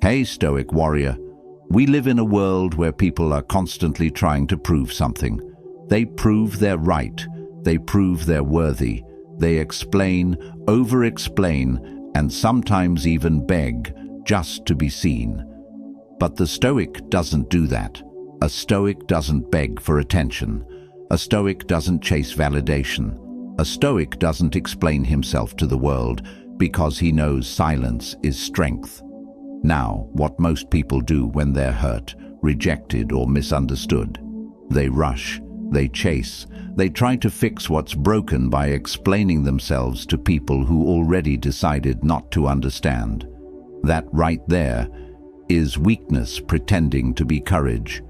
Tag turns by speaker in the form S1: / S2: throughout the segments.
S1: Hey, Stoic warrior. We live in a world where people are constantly trying to prove something. They prove they're right. They prove they're worthy. They explain, over-explain, and sometimes even beg just to be seen. But the Stoic doesn't do that. A Stoic doesn't beg for attention. A Stoic doesn't chase validation. A Stoic doesn't explain himself to the world because he knows silence is strength. Now, what most people do when they're hurt, rejected, or misunderstood? They rush, they chase, they try to fix what's broken by explaining themselves to people who already decided not to understand. That right there is weakness pretending to be courage.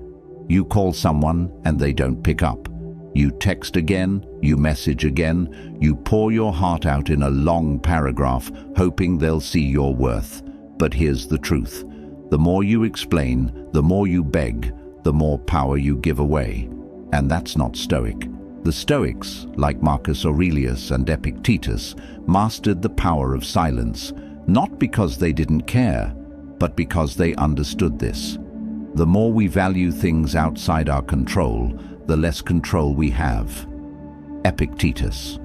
S1: You call someone and they don't pick up. You text again, you message again, you pour your heart out in a long paragraph, hoping they'll see your worth. But here's the truth. The more you explain, the more you beg, the more power you give away. And that's not Stoic. The Stoics, like Marcus Aurelius and Epictetus, mastered the power of silence, not because they didn't care, but because they understood this. The more we value things outside our control, the less control we have. Epictetus.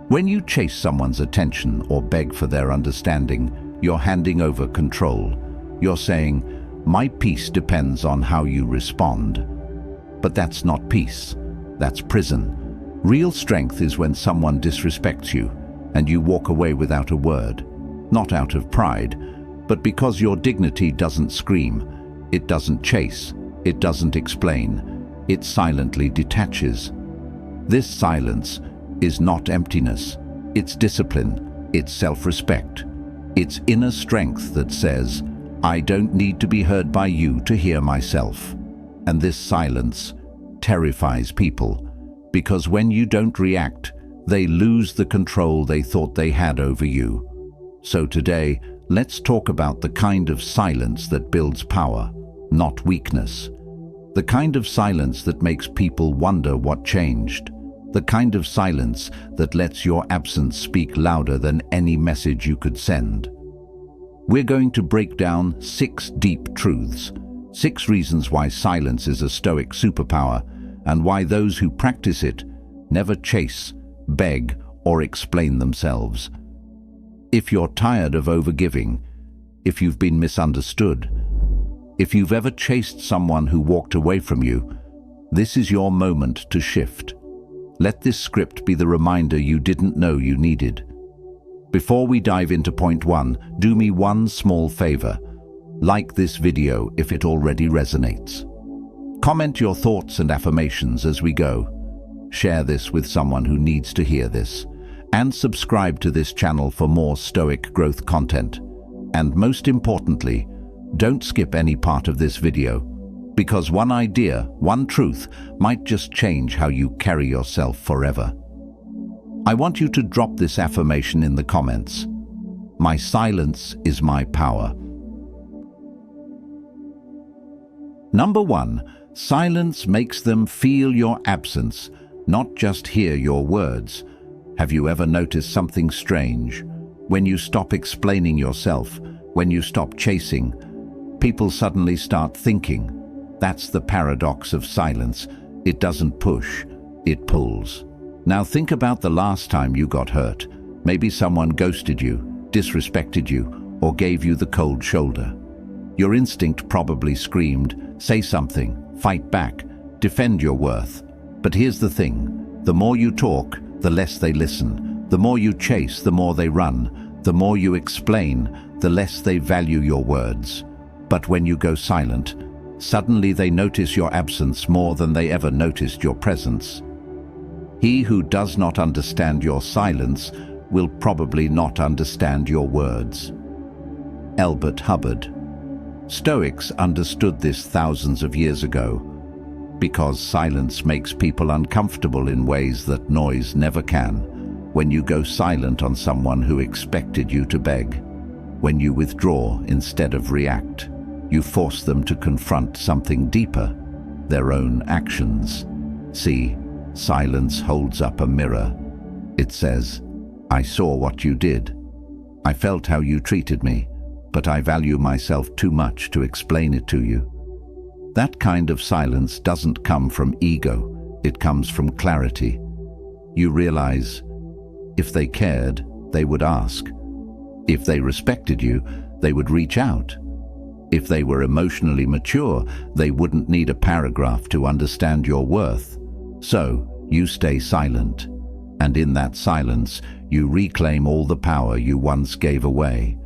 S1: When you chase someone's attention or beg for their understanding, you're handing over control. You're saying, my peace depends on how you respond. But that's not peace. That's prison. Real strength is when someone disrespects you and you walk away without a word. Not out of pride, but because your dignity doesn't scream. It doesn't chase. It doesn't explain. It silently detaches. This silence is not emptiness. It's discipline. It's self-respect. It's inner strength that says, I don't need to be heard by you to hear myself. And this silence terrifies people, because when you don't react, they lose the control they thought they had over you. So today, let's talk about the kind of silence that builds power, not weakness. The kind of silence that makes people wonder what changed. The kind of silence that lets your absence speak louder than any message you could send. We're going to break down 6 deep truths, 6 reasons why silence is a Stoic superpower, and why those who practice it never chase, beg, or explain themselves. If you're tired of overgiving, if you've been misunderstood, if you've ever chased someone who walked away from you, this is your moment to shift. Let this script be the reminder you didn't know you needed. Before we dive into point 1, do me one small favor. Like this video if it already resonates. Comment your thoughts and affirmations as we go. Share this with someone who needs to hear this. And subscribe to this channel for more Stoic growth content. And most importantly, don't skip any part of this video, because one idea, one truth, might just change how you carry yourself forever. I want you to drop this affirmation in the comments. My silence is my power. Number 1, silence makes them feel your absence, not just hear your words. Have you ever noticed something strange? When you stop explaining yourself, when you stop chasing, people suddenly start thinking. That's the paradox of silence. It doesn't push, it pulls. Now think about the last time you got hurt. Maybe someone ghosted you, disrespected you, or gave you the cold shoulder. Your instinct probably screamed, say something, fight back, defend your worth. But here's the thing, the more you talk, the less they listen. The more you chase, the more they run. The more you explain, the less they value your words. But when you go silent, suddenly they notice your absence more than they ever noticed your presence. He who does not understand your silence will probably not understand your words. Albert Hubbard. Stoics understood this thousands of years ago, because silence makes people uncomfortable in ways that noise never can. When you go silent on someone who expected you to beg, when you withdraw instead of react, you force them to confront something deeper, their own actions. See, silence holds up a mirror. It says, I saw what you did. I felt how you treated me. but I value myself too much to explain it to you. That kind of silence doesn't come from ego, it comes from clarity. You realize, if they cared, they would ask. If they respected you, they would reach out. If they were emotionally mature, they wouldn't need a paragraph to understand your worth. So, you stay silent. And in that silence, you reclaim all the power you once gave away.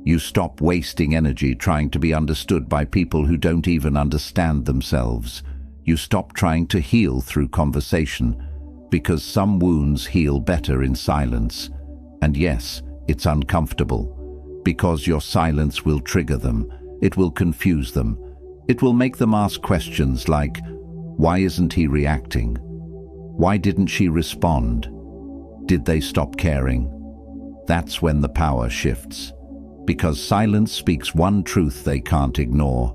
S1: You stop wasting energy trying to be understood by people who don't even understand themselves. You stop trying to heal through conversation, because some wounds heal better in silence. And yes, it's uncomfortable, because your silence will trigger them. It will confuse them. It will make them ask questions like, why isn't he reacting? Why didn't she respond? Did they stop caring? That's when the power shifts. Because silence speaks one truth they can't ignore.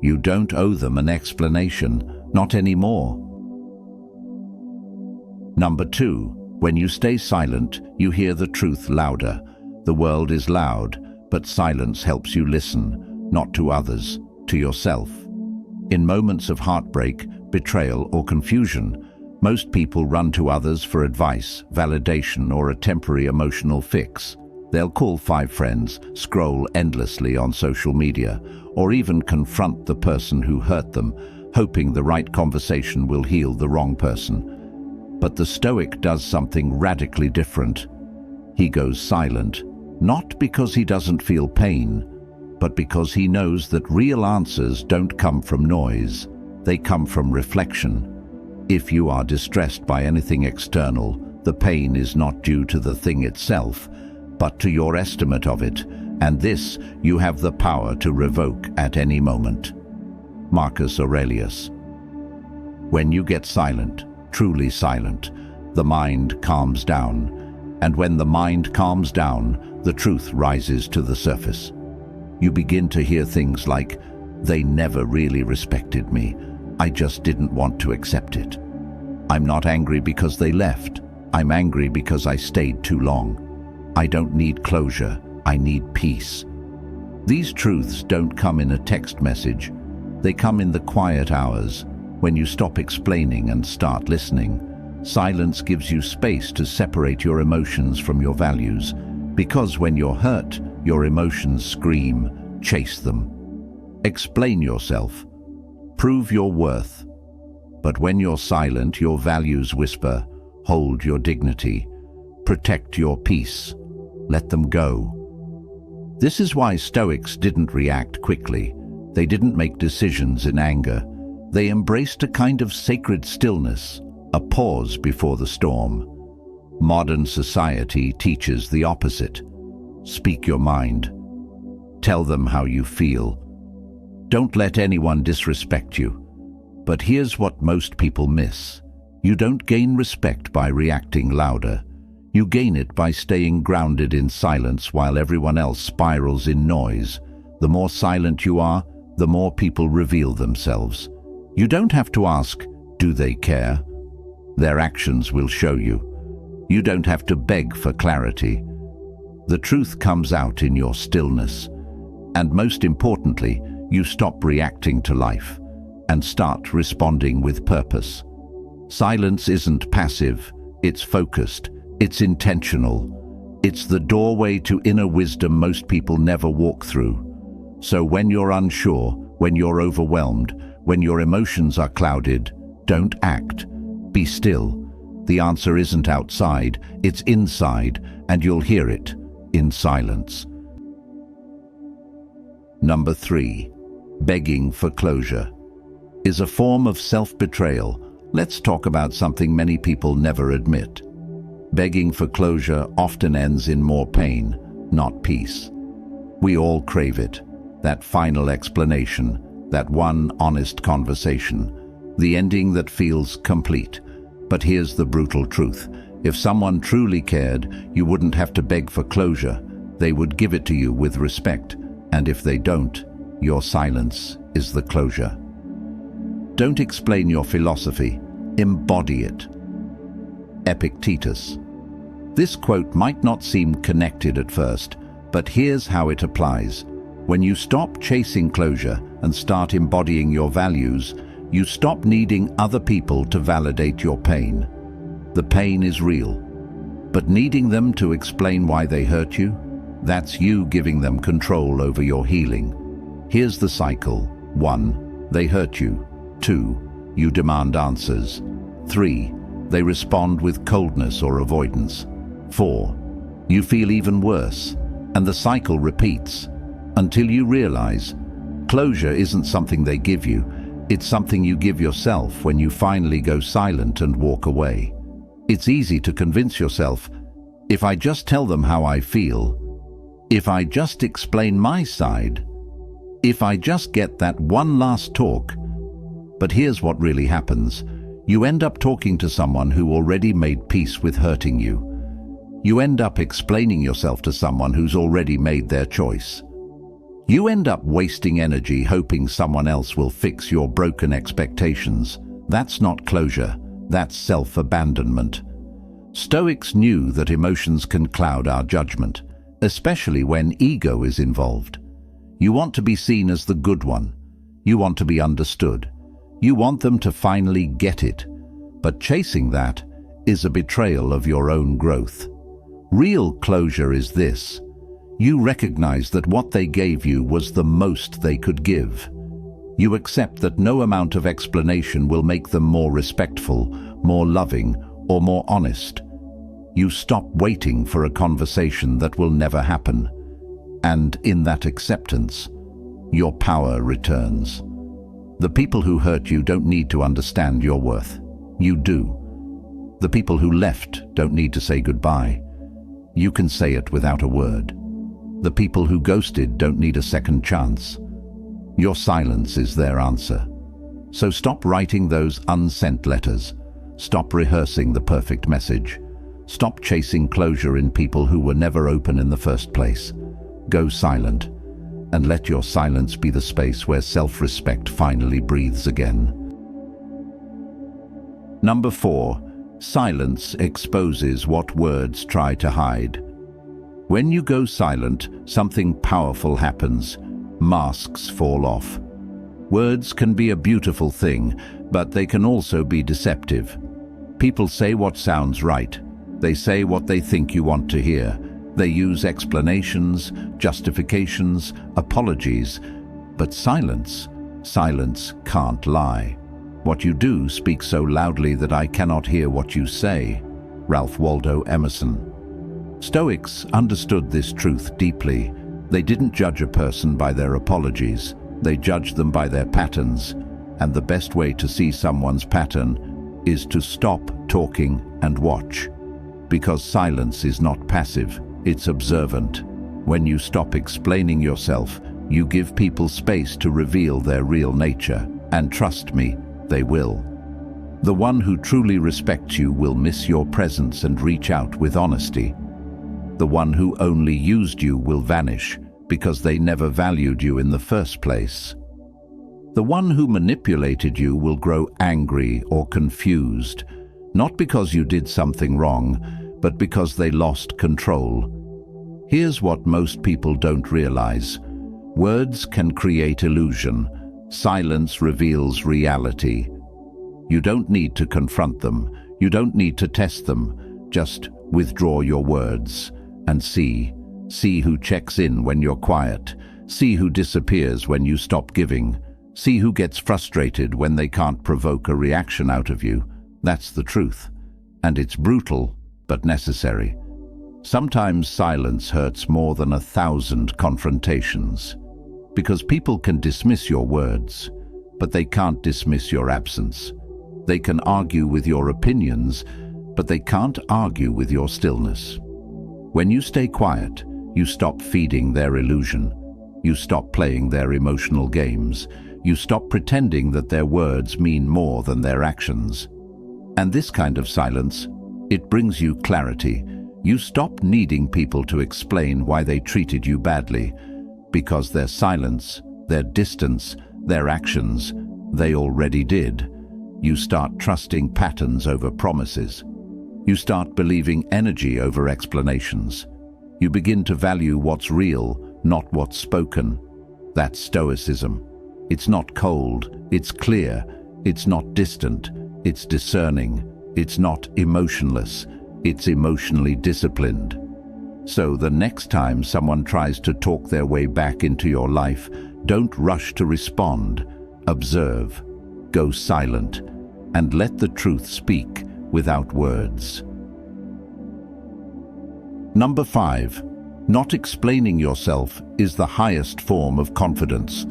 S1: You don't owe them an explanation, not anymore. Number 2, when you stay silent, you hear the truth louder. The world is loud, but silence helps you listen. Not to others, to yourself. In moments of heartbreak, betrayal, or confusion, most people run to others for advice, validation, or a temporary emotional fix. They'll call 5 friends, scroll endlessly on social media, or even confront the person who hurt them, hoping the right conversation will heal the wrong person. But the Stoic does something radically different. He goes silent, not because he doesn't feel pain, but because he knows that real answers don't come from noise, they come from reflection. If you are distressed by anything external, the pain is not due to the thing itself, but to your estimate of it, and this you have the power to revoke at any moment. Marcus Aurelius. When you get silent, truly silent, the mind calms down, and when the mind calms down, the truth rises to the surface. You begin to hear things like, they never really respected me. I just didn't want to accept it. I'm not angry because they left. I'm angry because I stayed too long. I don't need closure. I need peace. These truths don't come in a text message. They come in the quiet hours, when you stop explaining and start listening. Silence gives you space to separate your emotions from your values, because when you're hurt, your emotions scream, chase them. Explain yourself. Prove your worth. But when you're silent, your values whisper, hold your dignity. Protect your peace. Let them go. This is why Stoics didn't react quickly. They didn't make decisions in anger. They embraced a kind of sacred stillness, a pause before the storm. Modern society teaches the opposite. Speak your mind. Tell them how you feel. Don't let anyone disrespect you. But here's what most people miss. You don't gain respect by reacting louder. You gain it by staying grounded in silence while everyone else spirals in noise. The more silent you are, the more people reveal themselves. You don't have to ask, do they care? Their actions will show you. You don't have to beg for clarity. The truth comes out in your stillness. And most importantly, you stop reacting to life and start responding with purpose. Silence isn't passive, it's focused, it's intentional. It's the doorway to inner wisdom most people never walk through. So when you're unsure, when you're overwhelmed, when your emotions are clouded, don't act. Be still. The answer isn't outside, it's inside, and you'll hear it in silence. Number 3, begging for closure is a form of self-betrayal. Let's talk about something many people never admit. Begging for closure often ends in more pain, not peace. We all crave it, that final explanation, that one honest conversation, the ending that feels complete. But here's the brutal truth. If someone truly cared, you wouldn't have to beg for closure. They would give it to you with respect. And if they don't, your silence is the closure. Don't explain your philosophy, embody it. Epictetus. This quote might not seem connected at first, but here's how it applies. When you stop chasing closure and start embodying your values, you stop needing other people to validate your pain. The pain is real, but needing them to explain why they hurt you, that's you giving them control over your healing. Here's the cycle. 1. They hurt you. 2. You demand answers. 3. They respond with coldness or avoidance. 4. You feel even worse, and the cycle repeats until you realize closure isn't something they give you, it's something you give yourself when you finally go silent and walk away. It's easy to convince yourself, if I just tell them how I feel, if I just explain my side, if I just get that one last talk. But here's what really happens. You end up talking to someone who already made peace with hurting you. You end up explaining yourself to someone who's already made their choice. You end up wasting energy hoping someone else will fix your broken expectations. That's not closure, that's self-abandonment. Stoics knew that emotions can cloud our judgment, especially when ego is involved. You want to be seen as the good one. You want to be understood. You want them to finally get it. But chasing that is a betrayal of your own growth. Real closure is this. You recognize that what they gave you was the most they could give. You accept that no amount of explanation will make them more respectful, more loving, or more honest. You stop waiting for a conversation that will never happen. And in that acceptance, your power returns. The people who hurt you don't need to understand your worth. You do. The people who left don't need to say goodbye. You can say it without a word. The people who ghosted don't need a second chance. Your silence is their answer. So stop writing those unsent letters. Stop rehearsing the perfect message. Stop chasing closure in people who were never open in the first place. Go silent, and let your silence be the space where self-respect finally breathes again. Number 4. Silence exposes what words try to hide. When you go silent, something powerful happens. Masks fall off. Words can be a beautiful thing, but they can also be deceptive. People say what sounds right. They say what they think you want to hear. They use explanations, justifications, apologies. But silence can't lie. What you do speaks so loudly that I cannot hear what you say. Ralph Waldo Emerson. Stoics understood this truth deeply. They didn't judge a person by their apologies. They judged them by their patterns. And the best way to see someone's pattern is to stop talking and watch. Because silence is not passive, it's observant. When you stop explaining yourself, you give people space to reveal their real nature. And trust me, they will. The one who truly respects you will miss your presence and reach out with honesty. The one who only used you will vanish because they never valued you in the first place. The one who manipulated you will grow angry or confused, not because you did something wrong, but because they lost control. Here's what most people don't realize. Words can create illusion. Silence reveals reality. You don't need to confront them. You don't need to test them. Just withdraw your words and see. See who checks in when you're quiet. See who disappears when you stop giving. See who gets frustrated when they can't provoke a reaction out of you. That's the truth. And it's brutal, but necessary. Sometimes silence hurts more than 1,000 confrontations. Because people can dismiss your words, but they can't dismiss your absence. They can argue with your opinions, but they can't argue with your stillness. When you stay quiet, you stop feeding their illusion. You stop playing their emotional games. You stop pretending that their words mean more than their actions. And this kind of silence, it brings you clarity. You stop needing people to explain why they treated you badly, because their silence, their distance, their actions, they already did. You start trusting patterns over promises. You start believing energy over explanations. You begin to value what's real, not what's spoken. That's Stoicism. It's not cold, it's clear, it's not distant, it's discerning, it's not emotionless, it's emotionally disciplined. So the next time someone tries to talk their way back into your life, don't rush to respond. Observe, go silent, and let the truth speak without words. Number 5. Not explaining yourself is the highest form of confidence.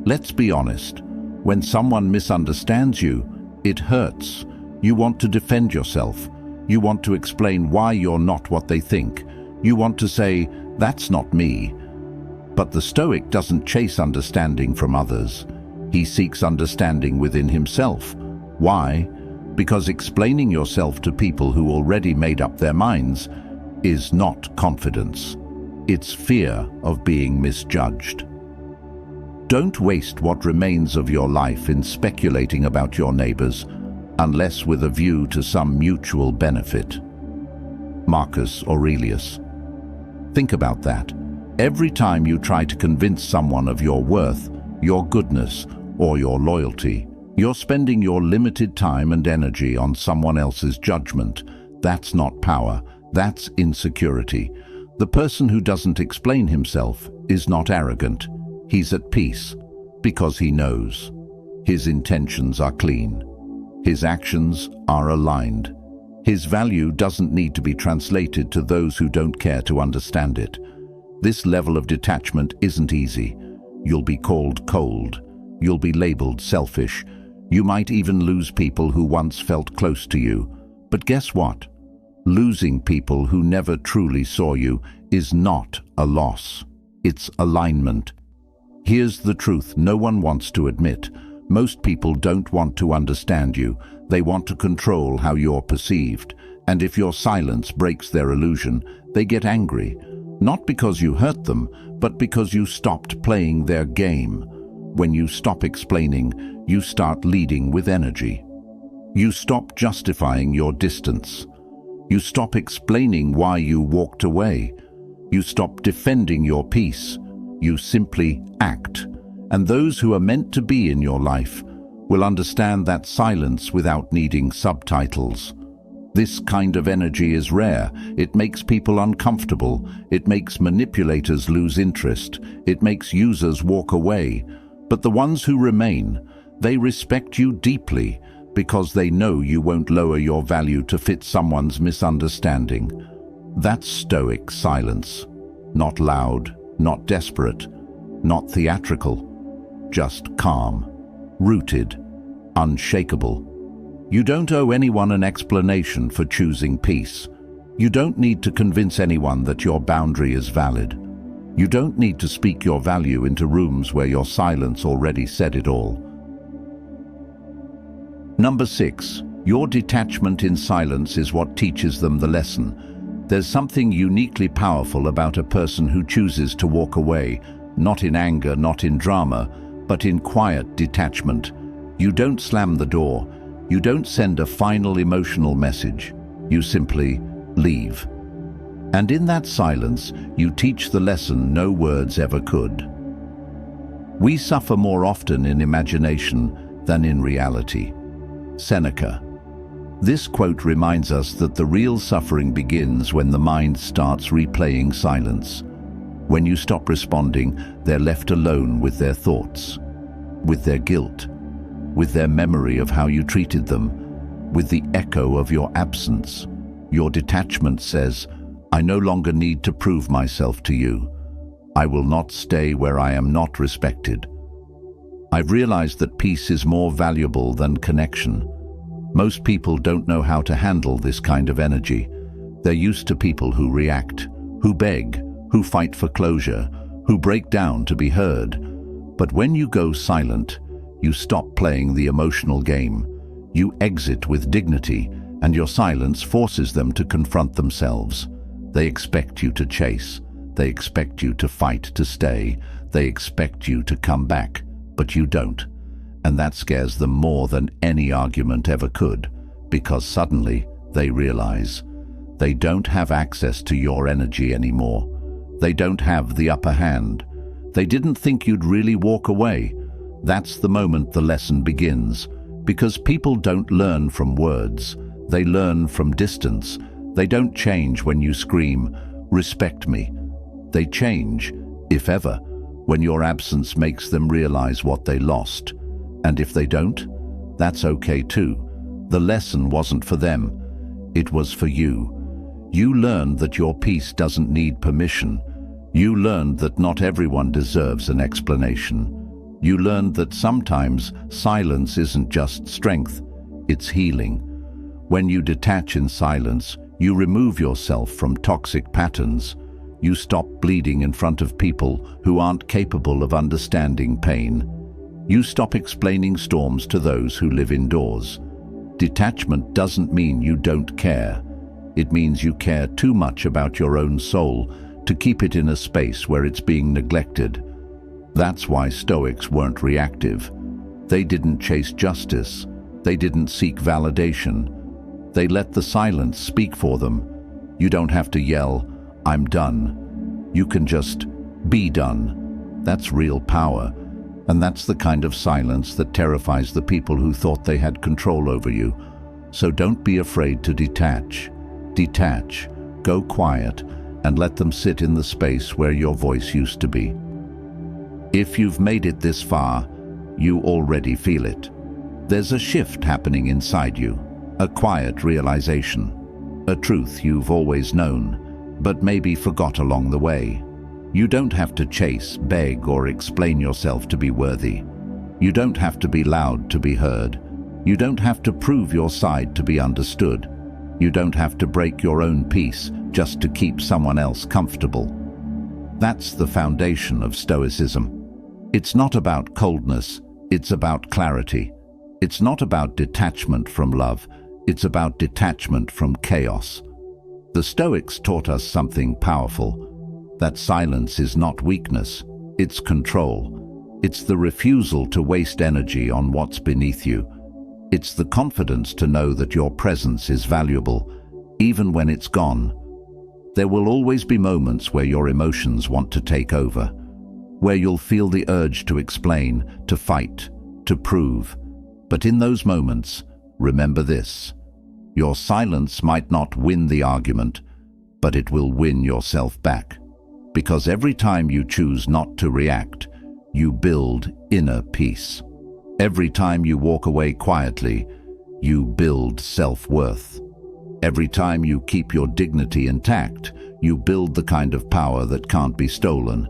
S1: Let's be honest. When someone misunderstands you, it hurts. You want to defend yourself. You want to explain why you're not what they think. You want to say, "That's not me." But the Stoic doesn't chase understanding from others. He seeks understanding within himself. Why? Because explaining yourself to people who already made up their minds is not confidence. It's fear of being misjudged. Don't waste what remains of your life in speculating about your neighbors, unless with a view to some mutual benefit. Marcus Aurelius. Think about that. Every time you try to convince someone of your worth, your goodness, or your loyalty, you're spending your limited time and energy on someone else's judgment. That's not power, that's insecurity. The person who doesn't explain himself is not arrogant. He's at peace because he knows. His intentions are clean. His actions are aligned. His value doesn't need to be translated to those who don't care to understand it. This level of detachment isn't easy. You'll be called cold. You'll be labeled selfish. You might even lose people who once felt close to you. But guess what? Losing people who never truly saw you is not a loss. It's alignment. Here's the truth no one wants to admit. Most people don't want to understand you. They want to control how you're perceived. And if your silence breaks their illusion, they get angry. Not because you hurt them, but because you stopped playing their game. When you stop explaining, you start leading with energy. You stop justifying your distance. You stop explaining why you walked away. You stop defending your peace. You simply act. And those who are meant to be in your life will understand that silence without needing subtitles. This kind of energy is rare. It makes people uncomfortable. It makes manipulators lose interest. It makes users walk away. But the ones who remain, they respect you deeply because they know you won't lower your value to fit someone's misunderstanding. That's Stoic silence. Not loud, not desperate, not theatrical. Just calm, rooted, unshakable. You don't owe anyone an explanation for choosing peace. You don't need to convince anyone that your boundary is valid. You don't need to speak your value into rooms where your silence already said it all. Number 6. Your detachment in silence is what teaches them the lesson. There's something uniquely powerful about a person who chooses to walk away, not in anger, not in drama, but in quiet detachment. You don't slam the door. You don't send a final emotional message. You simply leave. And in that silence, you teach the lesson no words ever could. We suffer more often in imagination than in reality. Seneca. This quote reminds us that the real suffering begins when the mind starts replaying silence. When you stop responding, they're left alone with their thoughts, with their guilt, with their memory of how you treated them, with the echo of your absence. Your detachment says, "I no longer need to prove myself to you. I will not stay where I am not respected." I've realized that peace is more valuable than connection. Most people don't know how to handle this kind of energy. They're used to people who react, who beg, who fight for closure, who break down to be heard. But when you go silent, you stop playing the emotional game. You exit with dignity, and your silence forces them to confront themselves. They expect you to chase. They expect you to fight to stay. They expect you to come back, but you don't. And that scares them more than any argument ever could, because suddenly they realize they don't have access to your energy anymore. They don't have the upper hand. They didn't think you'd really walk away. That's the moment the lesson begins. Because people don't learn from words. They learn from distance. They don't change when you scream, "Respect me." They change, if ever, when your absence makes them realize what they lost. And if they don't, that's okay too. The lesson wasn't for them. It was for you. You learned that your peace doesn't need permission. You learned that not everyone deserves an explanation. You learned that sometimes silence isn't just strength, it's healing. When you detach in silence, you remove yourself from toxic patterns. You stop bleeding in front of people who aren't capable of understanding pain. You stop explaining storms to those who live indoors. Detachment doesn't mean you don't care. It means you care too much about your own soul to keep it in a space where it's being neglected. That's why Stoics weren't reactive. They didn't chase justice. They didn't seek validation. They let the silence speak for them. You don't have to yell, "I'm done." You can just be done. That's real power. And that's the kind of silence that terrifies the people who thought they had control over you. So don't be afraid to detach. Detach, go quiet, and let them sit in the space where your voice used to be. If you've made it this far, you already feel it. There's a shift happening inside you, a quiet realization, a truth you've always known, but maybe forgot along the way. You don't have to chase, beg, or explain yourself to be worthy. You don't have to be loud to be heard. You don't have to prove your side to be understood. You don't have to break your own peace just to keep someone else comfortable. That's the foundation of Stoicism. It's not about coldness, it's about clarity. It's not about detachment from love, it's about detachment from chaos. The Stoics taught us something powerful, that silence is not weakness, it's control. It's the refusal to waste energy on what's beneath you. It's the confidence to know that your presence is valuable, even when it's gone. There will always be moments where your emotions want to take over, where you'll feel the urge to explain, to fight, to prove. But in those moments, remember this: your silence might not win the argument, but it will win yourself back. Because every time you choose not to react, you build inner peace. Every time you walk away quietly, you build self-worth. Every time you keep your dignity intact, you build the kind of power that can't be stolen.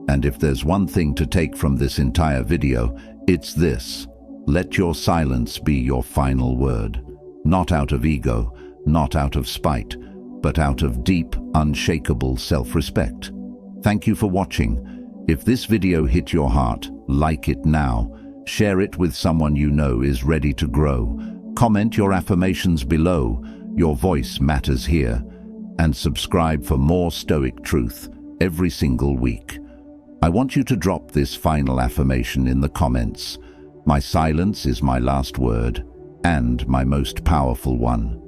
S1: And if there's one thing to take from this entire video, it's this: let your silence be your final word. Not out of ego, not out of spite, but out of deep, unshakable self-respect. Thank you for watching. If this video hit your heart, like it now. Share it with someone you know is ready to grow. Comment your affirmations below. Your voice matters here. And subscribe for more Stoic truth every single week. I want you to drop this final affirmation in the comments. My silence is my last word, and my most powerful one.